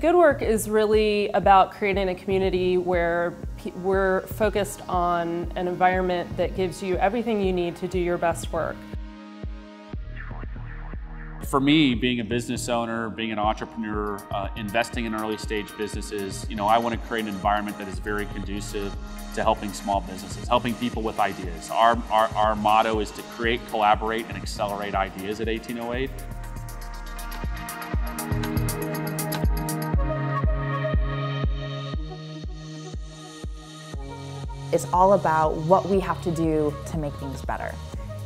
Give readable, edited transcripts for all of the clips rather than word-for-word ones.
Goodwork is really about creating a community where we're focused on an environment that gives you everything you need to do your best work. For me, being a business owner, being an entrepreneur, investing in early stage businesses, I want to create an environment that is very conducive to helping small businesses, helping people with ideas. Our motto is to create, collaborate, and accelerate ideas at 1808. It's all about what we have to do to make things better.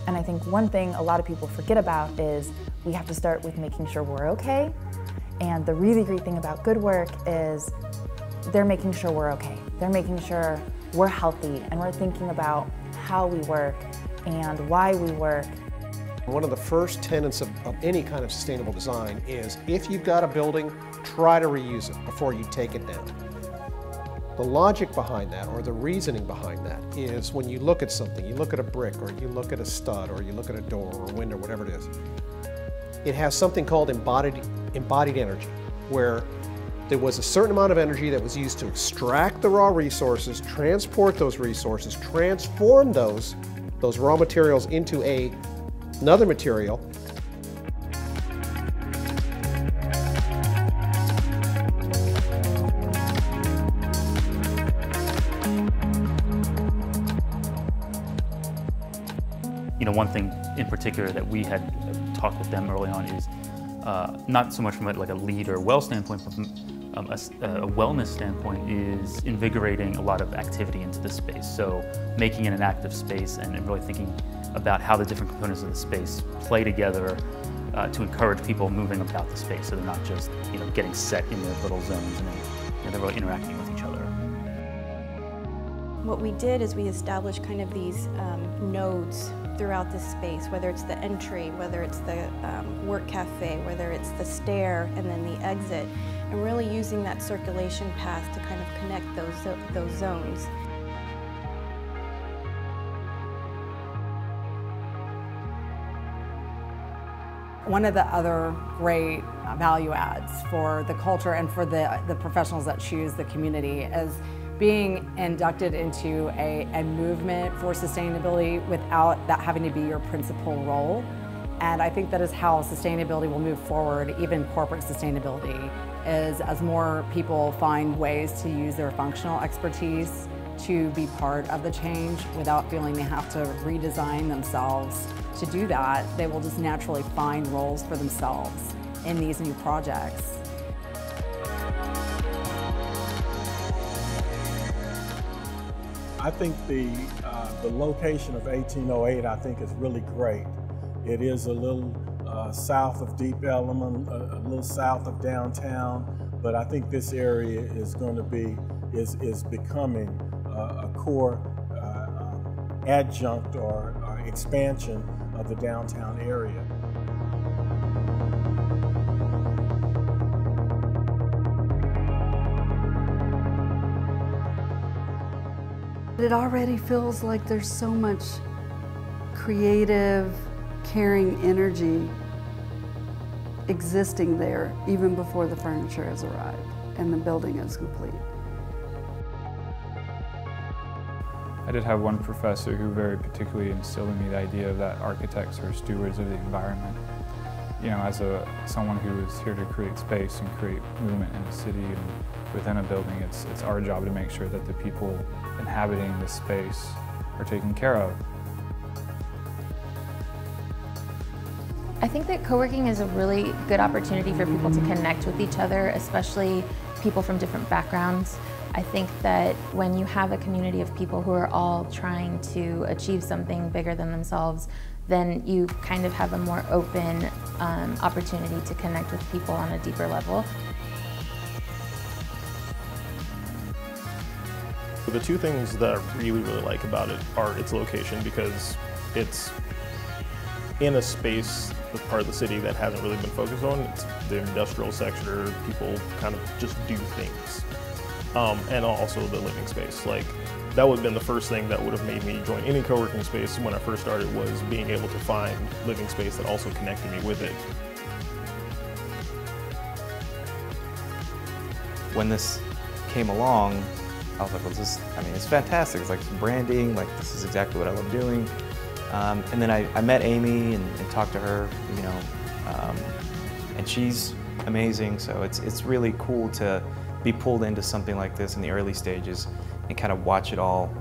And I think one thing a lot of people forget about is we have to start with making sure we're okay. And the really great thing about Goodwork is they're making sure we're okay. They're making sure we're healthy and we're thinking about how we work and why we work. One of the first tenets of any kind of sustainable design is if you've got a building, try to reuse it before you take it down. The logic behind that, or the reasoning behind that, is when you look at something, you look at a brick, or you look at a stud, or you look at a door, or a window, whatever it is, it has something called embodied energy, where there was a certain amount of energy that was used to extract the raw resources, transport those resources, transform those raw materials into another material. One thing in particular that we had talked with them early on is not so much from like a lead or well standpoint, but from a wellness standpoint is invigorating a lot of activity into the space. So making it an active space and really thinking about how the different components of the space play together to encourage people moving about the space, so they're not just getting set in their little zones and then they're really interacting with each other. What we did is we established kind of these nodes throughout the space, whether it's the entry, whether it's the work cafe, whether it's the stair and then the exit, and really using that circulation path to kind of connect those zones. One of the other great value adds for the culture and for the professionals that choose the community is being inducted into a movement for sustainability without that having to be your principal role. And I think that is how sustainability will move forward, even corporate sustainability, is as more people find ways to use their functional expertise to be part of the change without feeling they have to redesign themselves. To do that, they will just naturally find roles for themselves in these new projects. I think the location of 1808 I think is really great. It is a little south of Deep Ellum, a little south of downtown, but I think this area is going to be, is becoming a core adjunct or expansion of the downtown area. It already feels like there's so much creative, caring energy existing there even before the furniture has arrived and the building is complete. I did have one professor who very particularly instilled in me the idea that architects are stewards of the environment. As someone who is here to create space and create movement in a city and within a building, it's our job to make sure that the people inhabiting this space are taken care of. I think that co-working is a really good opportunity for people to connect with each other, especially people from different backgrounds. I think that when you have a community of people who are all trying to achieve something bigger than themselves, then you kind of have a more open opportunity to connect with people on a deeper level. The two things that I really like about it are its location, because it's in a space, the part of the city that hasn't really been focused on. It's the industrial sector, people kind of just do things. And also the living space. That would have been the first thing that would have made me join any co-working space when I first started, was being able to find living space that also connected me with it. when this came along, I was like, well, it's fantastic. It's like some branding, like this is exactly what I love doing. And then I met Amy and talked to her, you know, and she's amazing. So it's really cool to be pulled into something like this in the early stages and kind of watch it all,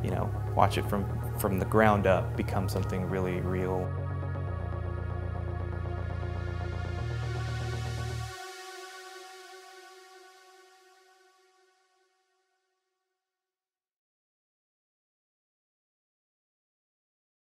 you know, watch it from the ground up become something really real.